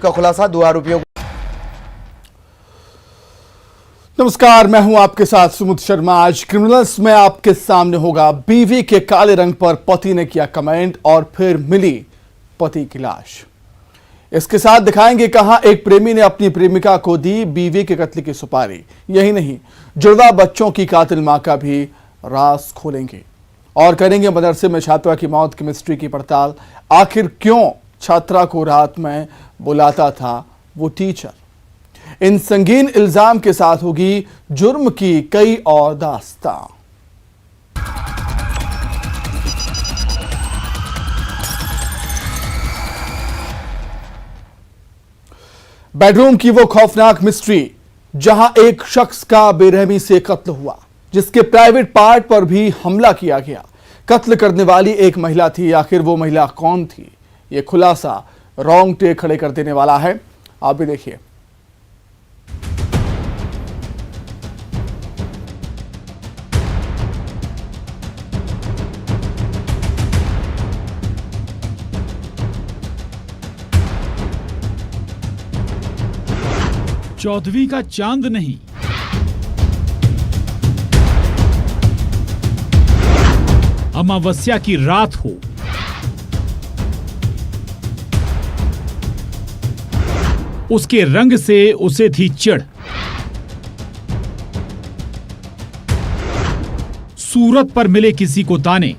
का खुलासा, 2 आरोपियों। नमस्कार, मैं हूं आपके साथ सुमित शर्मा। आज क्रिमिनल्स में आपके सामने होगा बीवी के काले रंग पर पति ने किया कमेंट और फिर मिली पति की लाश। इसके साथ दिखाएंगे कहां एक प्रेमी ने अपनी प्रेमिका को दी बीवी के कत्ल की सुपारी। यही नहीं, जुड़वा बच्चों की कातिल मां का भी राज खोलेंगे और करेंगे मदरसे में छात्रा की मौत की मिस्ट्री की पड़ताल। आखिर क्यों छात्रा को रात में बुलाता था वो टीचर। इन संगीन इल्जाम के साथ होगी जुर्म की कई और दास्तां। बेडरूम की वो खौफनाक मिस्ट्री जहां एक शख्स का बेरहमी से कत्ल हुआ, जिसके प्राइवेट पार्ट पर भी हमला किया गया। कत्ल करने वाली एक महिला थी। आखिर वो महिला कौन थी? ये खुलासा रोंगटे खड़े कर देने वाला है। आप भी देखिए। चौदहवीं का चांद नहीं, अमावस्या की रात हो, उसके रंग से उसे थी चिढ़। सूरत पर मिले किसी को ताने,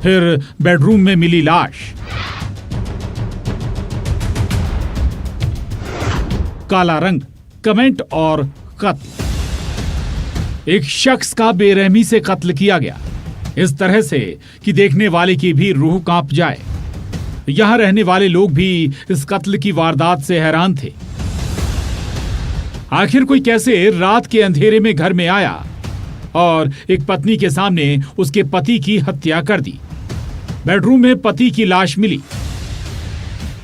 फिर बेडरूम में मिली लाश। काला रंग, कमेंट और कत्ल। एक शख्स का बेरहमी से कत्ल किया गया, इस तरह से कि देखने वाले की भी रूह कांप जाए। यहां रहने वाले लोग भी इस कत्ल की वारदात से हैरान थे। आखिर कोई कैसे रात के अंधेरे में घर में आया और एक पत्नी के सामने उसके पति की हत्या कर दी। बेडरूम में पति की लाश मिली।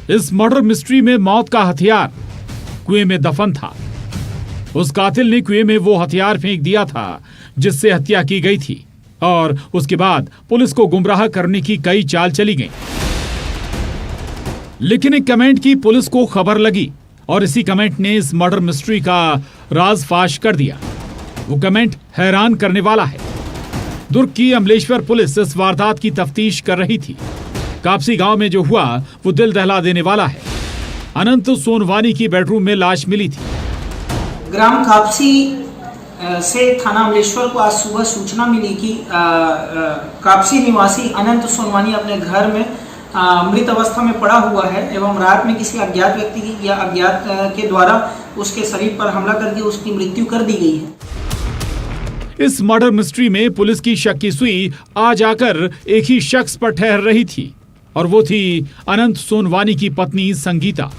इस मर्डर मिस्ट्री में मौत का हथियार कुएं में दफन था। उस कातिल ने कुएं में वो हथियार फेंक दिया था जिससे हत्या की गई थी और उसके बाद पुलिस को गुमराह करने की कई चाल चली गई। लेकिन एक कमेंट की पुलिस को खबर लगी और इसी कमेंट ने इस मर्डर मिस्ट्री का राज फाश कर दिया। वो कमेंट हैरान करने वाला है। दुर्ग की अमलेश्वर पुलिस इस वारदात की तफ्तीश कर रही थी। कापसी गांव में जो हुआ वो दिल दहला देने वाला है। अनंत सोनवानी की बेडरूम में लाश मिली थी। ग्राम कापसी से थाना अमलेश्वर को आज सुबह सूचना मिली कि कापसी निवासी अनंत सोनवानी अपने घर में मृत अवस्था में पड़ा हुआ है एवं रात में किसी अज्ञात व्यक्ति की या अज्ञात के द्वारा उसके शरीर पर हमला करके उसकी मृत्यु कर दी गई है। इस मर्डर मिस्ट्री में पुलिस की शक की सुई आज आकर एक ही शख्स पर ठहर रही थी और वो थी अनंत सोनवानी की पत्नी संगीता।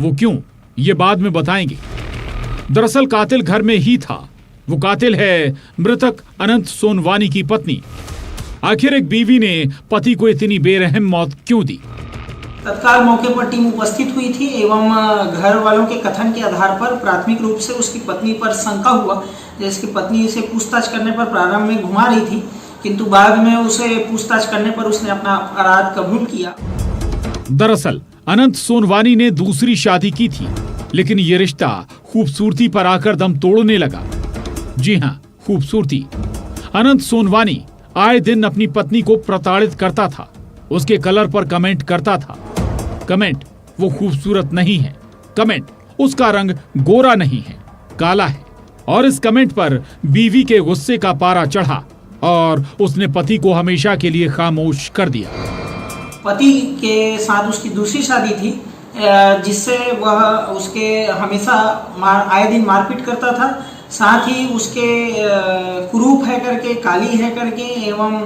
वो क्यों, ये बाद में बताएंगे। दरअसल कातिल घर में ही था। वो कातिल है मृतक अनंत सोनवानी की पत्नी। आखिर एक बीवी ने पति को इतनी बेरहम मौत क्यों दी? तत्काल मौके पर टीम उपस्थित हुई थी एवं घर वालों के कथन के आधार पर प्राथमिक रूप से उसकी पत्नी पर शंका हुआ। जिसकी पत्नी उसे पूछताछ करने पर प्रारंभ में घुमा रही थी, किंतु बाद में उसे पूछताछ करने पर उसने अपना अपराध कबूल किया। दरअसल अनंत सोनवानी ने दूसरी शादी की थी, लेकिन ये रिश्ता खूबसूरती पर आकर दम तोड़ने लगा। जी हाँ, खूबसूरती। अनंत सोनवानी आए दिन अपनी पत्नी को प्रताड़ित करता था, उसके कलर पर कमेंट करता था। कमेंट, वो खूबसूरत नहीं है। कमेंट, उसका रंग गोरा नहीं है, काला है। और इस कमेंट पर बीवी के गुस्से का पारा चढ़ा और उसने पति को हमेशा के लिए खामोश कर दिया। पति के साथ उसकी दूसरी शादी थी, जिससे वह उसके हमेशा आए दिन मारपीट करता था। साथ ही उसके कुरूप है करके, काली है करके एवं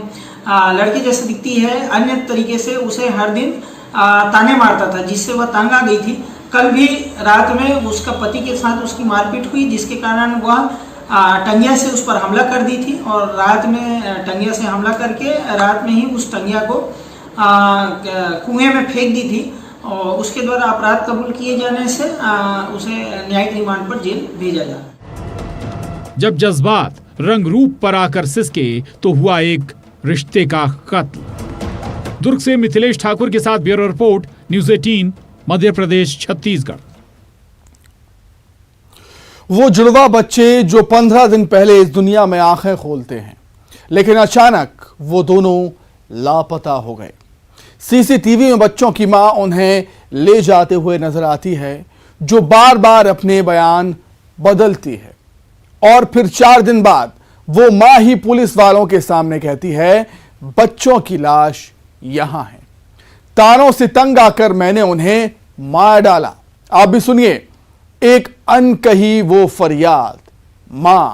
लड़के जैसे दिखती है, अन्य तरीके से उसे हर दिन ताने मारता था, जिससे वह तंग आ गई थी। कल भी रात में उसका पति के साथ उसकी मारपीट हुई, जिसके कारण वह टंगिया से उस पर हमला कर दी थी और रात में टंगिया से हमला करके रात में ही उस टंगिया को कुएं में फेंक दी थी और उसके द्वारा अपराध कबूल किए जाने से उसे न्यायिक रिमांड पर जेल भेजा जा। जब जज्बात रंग रूप पर आकर सिसके तो हुआ एक रिश्ते का कत्ल। दुर्ग से मिथिलेश ठाकुर के साथ bureau report, news 18, Madhya Pradesh, Chhattisgarh. वो जुड़वा बच्चे जो 15 दिन पहले इस दुनिया में आंखें खोलते हैं, लेकिन अचानक वो दोनों लापता हो गए। सीसीटीवी में बच्चों की मां उन्हें ले जाते हुए नजर आती है, जो बार बार अपने बयान बदलती है और फिर 4 दिन बाद वो मां ही पुलिस वालों के सामने कहती है, बच्चों की लाश यहां है। तारों से तंग आकर मैंने उन्हें मार डाला। आप भी सुनिए एक अनकही वो फरियाद, मां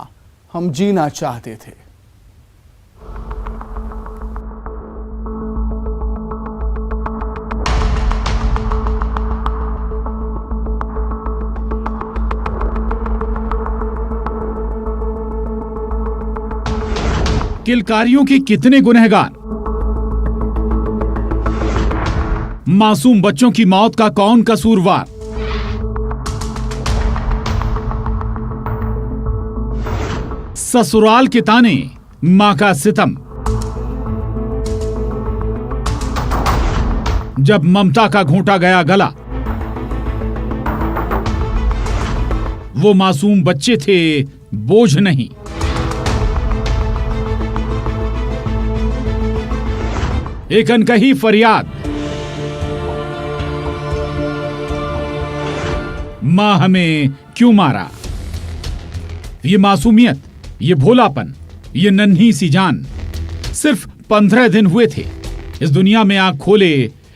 हम जीना चाहते थे। किलकारियों के कितने गुनहगार। मासूम बच्चों की मौत का कौन कसूरवार। ससुराल के ताने, मां का सितम। जब ममता का घोंटा गया गला, वो मासूम बच्चे थे, बोझ नहीं। एक अनकही फरियाद, मां हमें क्यों मारा। ये मासूमियत, ये भोलापन, ये नन्ही सी जान, सिर्फ 15 दिन हुए थे इस दुनिया में आंख खोले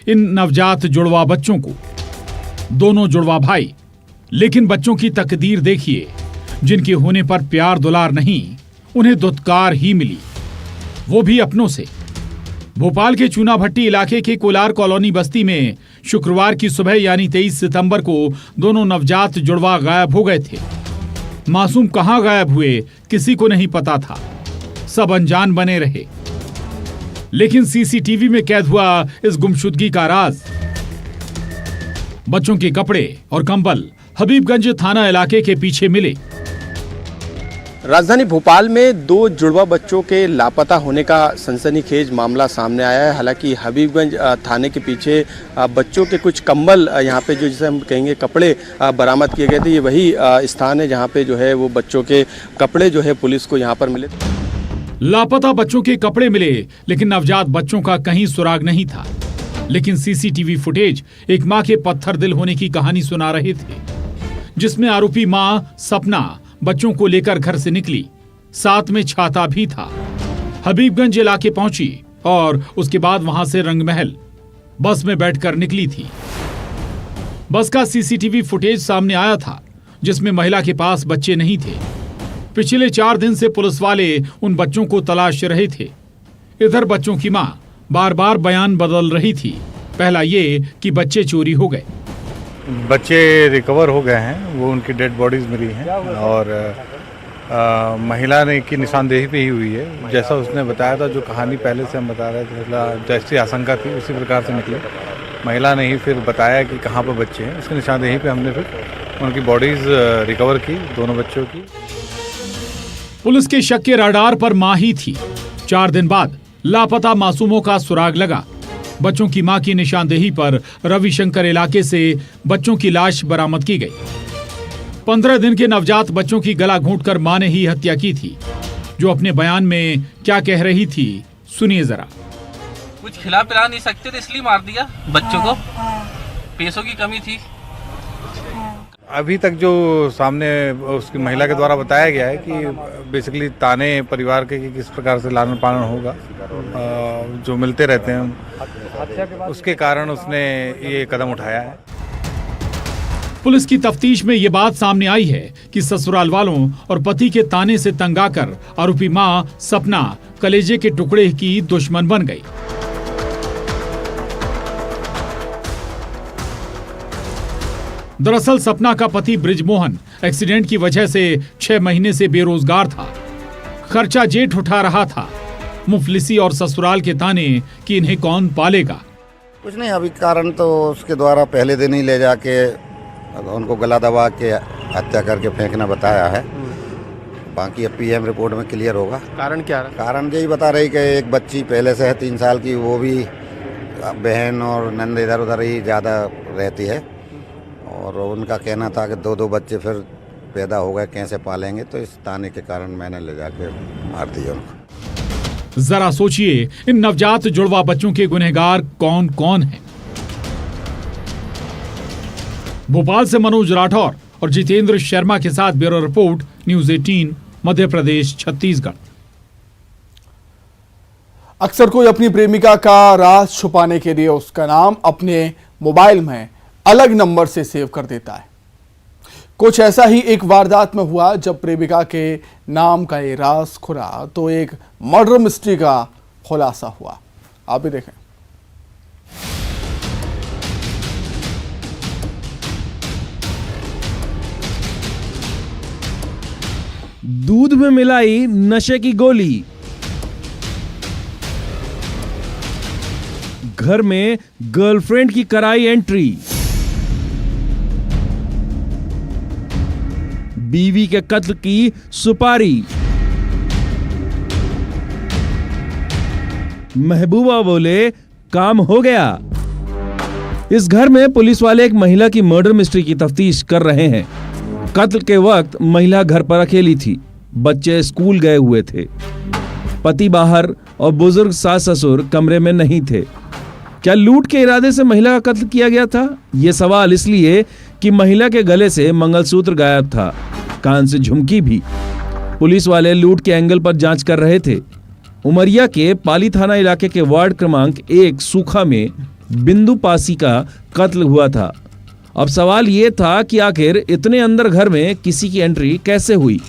इन नवजात जुड़वा बच्चों को। दोनों जुड़वा भाई, लेकिन बच्चों की तकदीर देखिए, जिनके होने पर प्यार दुलार नहीं, उन्हें दुत्कार ही मिली, वो भी अपनों से। भोपाल के चूनाभट्टी इलाके के कोलार कॉलोनी बस्ती में शुक्रवार की सुबह यानी 23 सितंबर को दोनों नवजात जुड़वा गायब हो गए थे। मासूम कहां गायब हुए किसी को नहीं पता था, सब अनजान बने रहे। लेकिन सीसीटीवी में कैद हुआ इस गुमशुदगी का राज। बच्चों के कपड़े और कंबल हबीबगंज थाना इलाके के पीछे मिले। राजधानी भोपाल में 2 जुड़वा बच्चों के लापता होने का सनसनीखेज मामला सामने आया है। हालांकि हबीबगंज थाने के पीछे बच्चों के कुछ कंबल, यहाँ पे जो जिसे हम कहेंगे कपड़े बरामद किए गए थे, ये वही स्थान है जहाँ पे जो है वो बच्चों के कपड़े जो है पुलिस को यहाँ पर मिले। लापता बच्चों के कपड़े मिले, लेकिन नवजात बच्चों का कहीं सुराग नहीं था। लेकिन सीसीटीवी फुटेज एक मां के पत्थर दिल होने की कहानी सुना रहे थे, जिसमें आरोपी मां सपना बच्चों को लेकर घर से निकली, साथ में छाता भी था। हबीबगंज इलाके पहुंची और उसके बाद वहां से रंगमहल बस में बैठकर निकली थी। बस का सीसीटीवी फुटेज सामने आया था, जिसमें महिला के पास बच्चे नहीं थे। पिछले 4 दिन से पुलिस वाले उन बच्चों को तलाश रहे थे। इधर बच्चों की मां बार बार बयान बदल रही थी। पहला ये कि बच्चे चोरी हो गए, बच्चे रिकवर हो गए हैं, वो उनकी डेड बॉडीज मिली हैं और महिला ने की निशानदेही पे ही हुई है। जैसा उसने बताया था, जो कहानी पहले से हम बता रहे थे, जैसी आशंका थी उसी प्रकार से निकली। महिला ने ही फिर बताया कि कहाँ पर बच्चे हैं। उसकी निशानदेही पे हमने फिर उनकी बॉडीज रिकवर की, दोनों बच्चों की। पुलिस के शक के रडार पर मां ही थी। 4 दिन बाद लापता मासूमों का सुराग लगा। बच्चों की मां की निशानदेही पर रविशंकर इलाके से बच्चों की लाश बरामद की गई। 15 दिन के नवजात बच्चों की गला घोंटकर मां ने ही हत्या की थी। जो अपने बयान में क्या कह रही थी, सुनिए जरा। कुछ खिला पिला नहीं सकते थे, इसलिए मार दिया बच्चों को। पैसों की कमी थी। अभी तक जो सामने उसकी महिला के द्वारा बताया गया है कि बेसिकली ताने परिवार के कि किस प्रकार से लालन पालन होगा, जो मिलते रहते हैं, उसके कारण उसने ये कदम उठाया है। पुलिस की तफ्तीश में ये बात सामने आई है कि ससुराल वालों और पति के ताने से तंग आकर आरोपी मां सपना कलेजे के टुकड़े की दुश्मन बन गई। दरअसल सपना का पति ब्रिजमोहन एक्सीडेंट की वजह से 6 महीने से बेरोजगार था। खर्चा जेठ उठा रहा था। मुफलिसी और ससुराल के ताने कि इन्हें कौन पालेगा। कुछ नहीं, अभी कारण तो उसके द्वारा पहले दिन ही ले जाके उनको गला दबा के हत्या करके फेंकना बताया है। बाकी अब पीएम रिपोर्ट में क्लियर होगा। कारण क्या रहा? कारण यही बता रही कि एक बच्ची पहले से है 3 साल की, वो भी बहन और नंद इधर उधर ही ज़्यादा रहती है और उनका कहना था कि 2-2 बच्चे फिर पैदा हो गए, कैसे पालेंगे, तो इस ताने के कारण मैंने ले जाके मार दिया उनको। जरा सोचिए, इन नवजात जुड़वा बच्चों के गुनहगार कौन कौन हैं? भोपाल से मनोज राठौर और जितेंद्र शर्मा के साथ bureau report, news 18, Madhya Pradesh, Chhattisgarh. अक्सर कोई अपनी प्रेमिका का राज छुपाने के लिए उसका नाम अपने मोबाइल में अलग नंबर से सेव कर देता है। कुछ ऐसा ही एक वारदात में हुआ जब प्रेमिका के नाम का ये राज खुला तो एक मर्डर मिस्ट्री का खुलासा हुआ। आप भी देखें। दूध में मिलाई नशे की गोली, घर में गर्लफ्रेंड की कराई एंट्री, बीवी के कत्ल की सुपारी, महबूबा बोले काम हो गया। इस घर में पुलिस वाले एक महिला की मर्डर मिस्ट्री की तफ्तीश कर रहे हैं। कत्ल के वक्त महिला घर पर अकेली थी, बच्चे स्कूल गए हुए थे, पति बाहर और बुजुर्ग सास ससुर कमरे में नहीं थे। क्या लूट के इरादे से महिला का कत्ल किया गया था? ये सवाल इसलिए कि महिला के गले से मंगलसूत्र गायब था, कान से झुमकी भी। पुलिस वाले लूट के एंगल पर जांच कर रहे थे। उमरिया के पाली थाना इलाके के वार्ड क्रमांक 1 सूखा में बिंदु पासी का कत्ल हुआ था। अब सवाल ये था कि आखिर इतने अंदर घर में किसी की एंट्री कैसे हुई?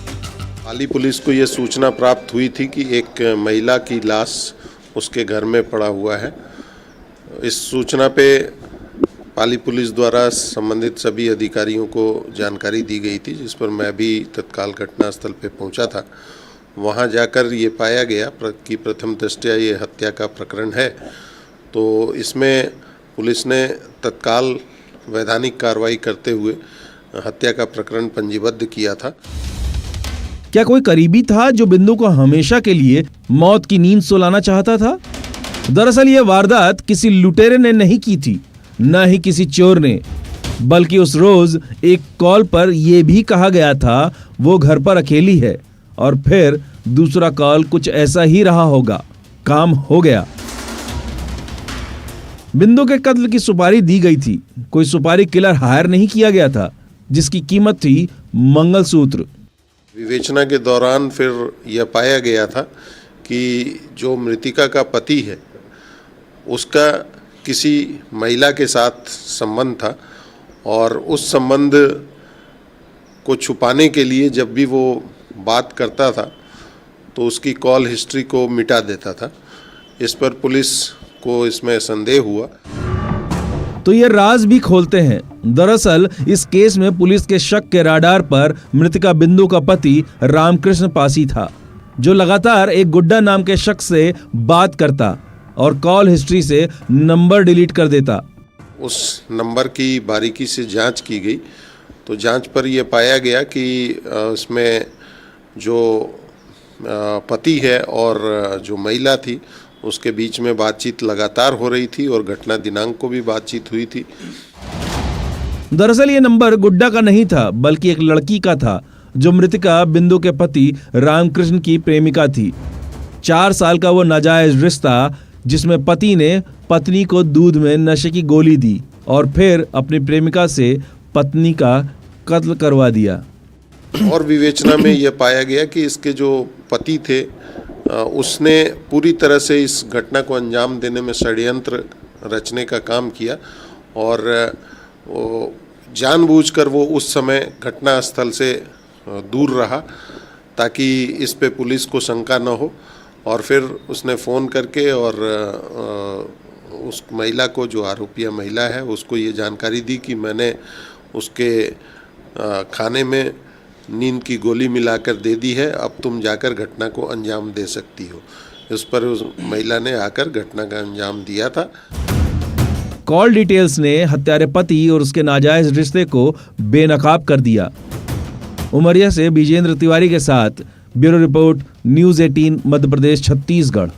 पाली पुलिस को यह सूचना प्राप्त हुई थी कि एक महिला की लाश उसके घर में पड़ा हुआ है। इस सूचना पे पाली पुलिस द्वारा संबंधित सभी अधिकारियों को जानकारी दी गई थी, जिस पर मैं भी तत्काल घटनास्थल पे पहुंचा था। वहां जाकर ये पाया गया कि प्रथम दृष्टया ये हत्या का प्रकरण है, तो इसमें पुलिस ने तत्काल वैधानिक कार्रवाई करते हुए हत्या का प्रकरण पंजीबद्ध किया था। क्या कोई करीबी था जो बिंदु को हमेशा के लिए मौत की नींद सुलाना चाहता था? दरअसल यह वारदात किसी लुटेरे ने नहीं की थी, न ही किसी चोर ने, बल्कि उस रोज एक कॉल पर यह भी कहा गया था वो घर पर अकेली है, और फिर दूसरा कॉल कुछ ऐसा ही रहा होगा, काम हो गया। बिंदु के कत्ल की सुपारी दी गई थी। कोई सुपारी किलर हायर नहीं किया गया था, जिसकी कीमत थी मंगलसूत्र। विवेचना के दौरान फिर यह पाया गया था कि जो मृतिका का पति है उसका किसी महिला के साथ संबंध था, और उस संबंध को छुपाने के लिए जब भी वो बात करता था तो उसकी कॉल हिस्ट्री को मिटा देता था। इस पर पुलिस को इसमें संदेह हुआ। तो ये राज भी खोलते हैं। दरअसल इस केस में पुलिस के शक के राडार पर मृतिका बिंदु का पति रामकृष्ण पासी था, जो लगातार एक गुड्डा नाम के शख्स से बात करता और कॉल हिस्ट्री से नंबर डिलीट कर देता। उस नंबर की बारीकी से जांच की गई तो जांच पर यह पाया गया कि इसमें जो पति है और जो महिला थी उसके बीच में बातचीत लगातार हो रही थी और घटना दिनांक को भी बातचीत हुई थी। दरअसल ये नंबर गुड्डा का नहीं था, बल्कि एक लड़की का था, जो मृतिका बिंदु के पति रामकृष्ण की प्रेमिका थी। 4 साल का वो नाजायज रिश्ता, जिसमें पति ने पत्नी को दूध में नशे की गोली दी और फिर अपनी प्रेमिका से पत्नी का कत्ल करवा दिया। और विवेचना में यह पाया गया कि इसके जो पति थे उसने पूरी तरह से इस घटना को अंजाम देने में षड्यंत्र रचने का काम किया, और जानबूझकर वो उस समय घटना स्थल से दूर रहा ताकि इस पे पुलिस को शंका न हो। और फिर उसने फ़ोन करके और उस महिला को, जो आरोपिया महिला है, उसको ये जानकारी दी कि मैंने उसके खाने में नींद की गोली मिलाकर दे दी है, अब तुम जाकर घटना को अंजाम दे सकती हो। इस पर उस महिला ने आकर घटना का अंजाम दिया था। कॉल डिटेल्स ने हत्यारे पति और उसके नाजायज रिश्ते को बेनकाब कर दिया। उमरिया से विजेंद्र तिवारी के साथ bureau report, news 18, Madhya Pradesh, Chhattisgarh.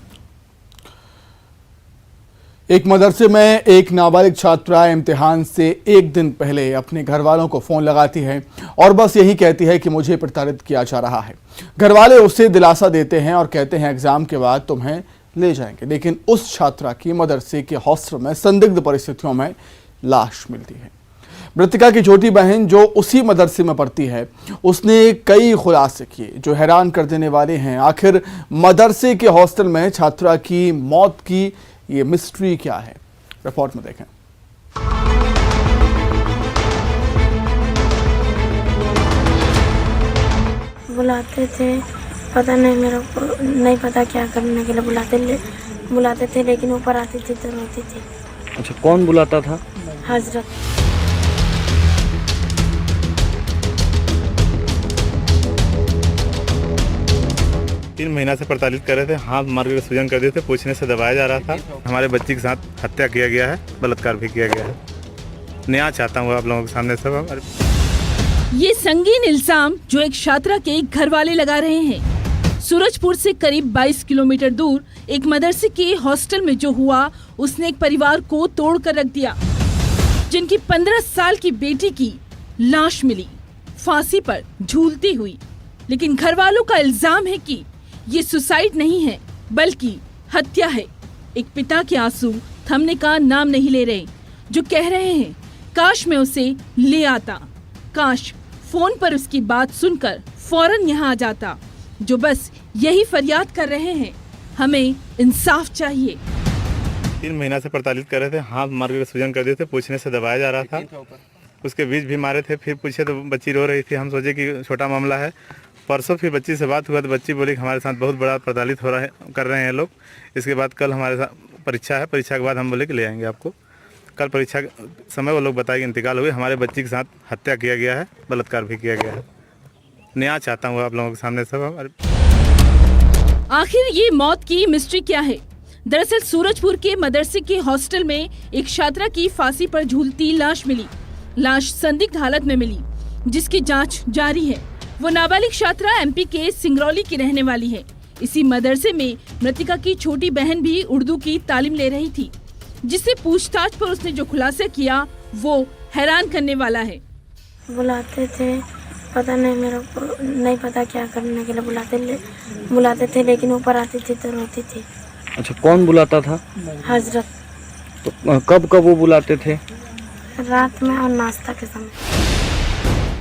एक मदरसे में एक नाबालिग छात्रा इम्तिहान से एक दिन पहले अपने घर वालों को फोन लगाती है और बस यही कहती है कि मुझे प्रताड़ित किया जा रहा है। घर वाले उसे दिलासा देते हैं और कहते हैं एग्जाम के बाद तुम्हें ले जाएंगे, लेकिन उस छात्रा की मदरसे के हॉस्टल में संदिग्ध परिस्थितियों में लाश मिलती है। मृतका की छोटी बहन जो उसी मदरसे में पढ़ती है, उसने कई खुलासे किए जो हैरान कर देने वाले हैं। आखिर मदरसे के हॉस्टल में छात्रा की मौत की ये मिस्ट्री क्या है, रिपोर्ट में देखें। बुलाते थे, पता नहीं, मेरे को नहीं पता क्या करने के लिए बुलाते थे, लेकिन ऊपर आती थी तो रोती थी। अच्छा, कौन बुलाता था? हजरत। तीन महीना से प्रताड़ित कर रहे थे, हाथ मार के सूजन कर दिए थे, पूछने से दबाया जा रहा था। हमारे बच्ची के साथ हत्या किया गया है, बलात्कार भी किया गया है। न्याय चाहता हूँ आप लोगों के सामने सब। ये संगीन इल्जाम जो एक छात्रा के घर वाले लगा रहे हैं। सूरजपुर से करीब 22 किलोमीटर दूर एक मदरसे के हॉस्टल में जो हुआ, उसने एक परिवार को तोड़ कर रख दिया, जिनकी 15 साल की बेटी की लाश मिली फांसी पर झूलती हुई। लेकिन घर वालों का इल्जाम है कि ये सुसाइड नहीं है बल्कि हत्या है। एक पिता के आंसू थमने का नाम नहीं ले रहे, जो कह रहे हैं काश मैं उसे ले आता, काश फोन पर उसकी बात सुनकर फौरन यहाँ आ जाता, जो बस यही फरियाद कर रहे हैं, हमें इंसाफ चाहिए। 3 महीना से प्रताड़ित कर रहे थे, हाथ मार के सूजन कर दिए थे, पूछने से दबाया जा रहा था। उसके बीच भी मारे थे, फिर पूछे तो बच्ची रो रही थी। हम सोचे कि छोटा मामला है। परसों फिर बच्ची से बात हुआ तो बच्ची बोली कि हमारे साथ बहुत बड़ा प्रताड़ित कर रहे हैं लोग। इसके बाद कल हमारे साथ परीक्षा है, परीक्षा के बाद हम बोले कि ले आएंगे आपको। कल परीक्षा के समय वो लोग बताए कि इंतकाल हुए। हमारे बच्ची के साथ हत्या किया गया है, बलात्कार भी किया गया है। न्याय चाहता हूँ आप लोगों के सामने सब। आखिर ये मौत की मिस्ट्री क्या है? दरअसल सूरजपुर के मदरसे के हॉस्टल में एक छात्रा की फांसी पर झूलती लाश मिली। लाश संदिग्ध हालत में मिली, जिसकी जांच जारी है। वो नाबालिग छात्रा एमपी के सिंगरौली की रहने वाली है। इसी मदरसे में मृतिका की छोटी बहन भी उर्दू की तालीम ले रही थी, जिससे पूछताछ पर उसने जो खुलासा किया वो हैरान करने वाला है। बुलाते थे, पता नहीं, मेरे को नहीं पता क्या करने के लिए बुलाते थे, लेकिन ऊपर आती थी तो रोती थी। अच्छा, कौन बुलाता था? हजरत। तो कब कब वो बुलाते थे? रात में और नाश्ता के समय।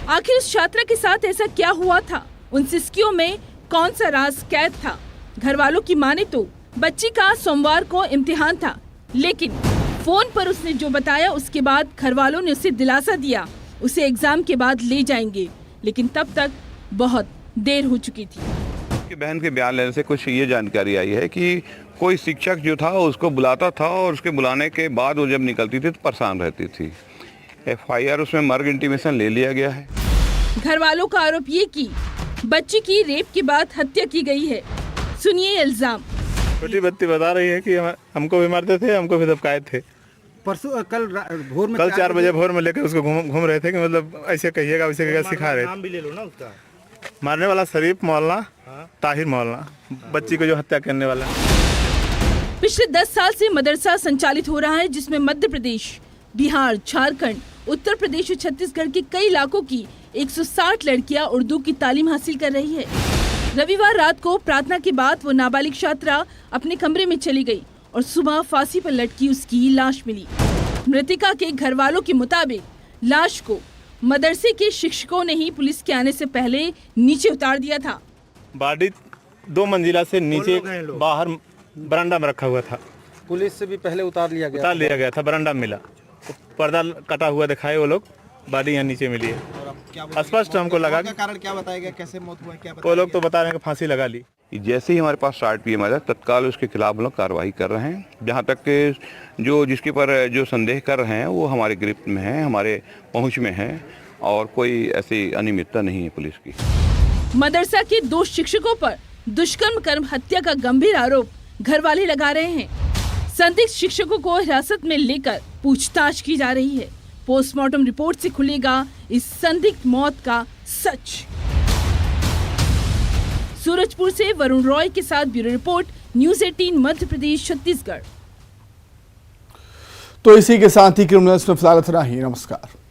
आखिर उस छात्रा के साथ ऐसा क्या हुआ था? उन सिस्कियों में कौन सा राज कैद था? घर वालों की माने तो बच्ची का सोमवार को इम्तिहान था, लेकिन फोन पर उसने जो बताया उसके बाद घर वालों ने उसे दिलासा दिया उसे एग्जाम के बाद ले जाएंगे, लेकिन तब तक बहुत देर हो चुकी थी। उसकी बहन के बयान लेने से कुछ ये जानकारी आई है कि कोई शिक्षक जो था उसको बुलाता था और उसके बुलाने के बाद वो जब निकलती थी तो परेशान रहती थी। FIR उसमें मर्ग इंटीमेशन ले लिया गया है। घर वालों का आरोप ये कि बच्ची की रेप के बाद हत्या की गई है। सुनिए इल्जाम। छोटी बच्ची बता रही है कि हमको भी मारते थे, हमको भी धमकाए थे। परसों कल भोर में 4 बजे भोर में लेकर उसको घूम रहे थे कि मतलब ऐसे कहिएगा वैसे कहिएगा, सिखा रहे थे। नाम भी ले लो ना उसका। मारने वाला शरीफ मौलाना, ताहिर मौलाना, बच्ची को जो हत्या करने वाला। पिछले 10 साल से मदरसा संचालित हो रहा है, जिसमें मध्य प्रदेश, बिहार, झारखंड, उत्तर प्रदेश और छत्तीसगढ़ के कई इलाकों की 160 लड़कियां उर्दू की तालीम हासिल कर रही है। रविवार रात को प्रार्थना के बाद वो नाबालिग छात्रा अपने कमरे में चली गई और सुबह फांसी पर लटकी उसकी लाश मिली। मृतिका के घर वालों के मुताबिक लाश को मदरसे के शिक्षकों ने ही पुलिस के आने से पहले नीचे उतार दिया था। बॉडी 2 मंजिला से नीचे बाहर बरामदा में रखा हुआ था। पुलिस से भी पहले उतार लिया गया था, बरामदा में मिला। पर्दा कटा हुआ दिखाए वो लोग, बॉडी यहाँ नीचे मिली है। स्पष्ट हमको लगा कि कारण क्या बताया गया, कैसे मौत हुआ, क्या वो लोग तो बता रहे हैं कि फांसी लगा ली। जैसे ही हमारे पास RTM आया तत्काल उसके खिलाफ हम लोग कार्रवाई कर रहे हैं। जहाँ तक के जो जिसके पर जो संदेह कर रहे हैं वो हमारे गिरफ्त में है, हमारे पहुँच में है और कोई ऐसी अनियमितता नहीं है पुलिस की। मदरसा के 2 शिक्षकों पर दुष्कर्म कर्म हत्या का गंभीर आरोप घर वाले लगा रहे हैं। संदिग्ध शिक्षकों को हिरासत में लेकर पूछताछ की जा रही है। पोस्टमार्टम रिपोर्ट से खुलेगा इस संदिग्ध मौत का सच। सूरजपुर से वरुण रॉय के साथ bureau report, news 18 Madhya Pradesh Chhattisgarh. तो इसी के साथ ही क्रिमिनल्स में फिलहाल इतना ही। नमस्कार।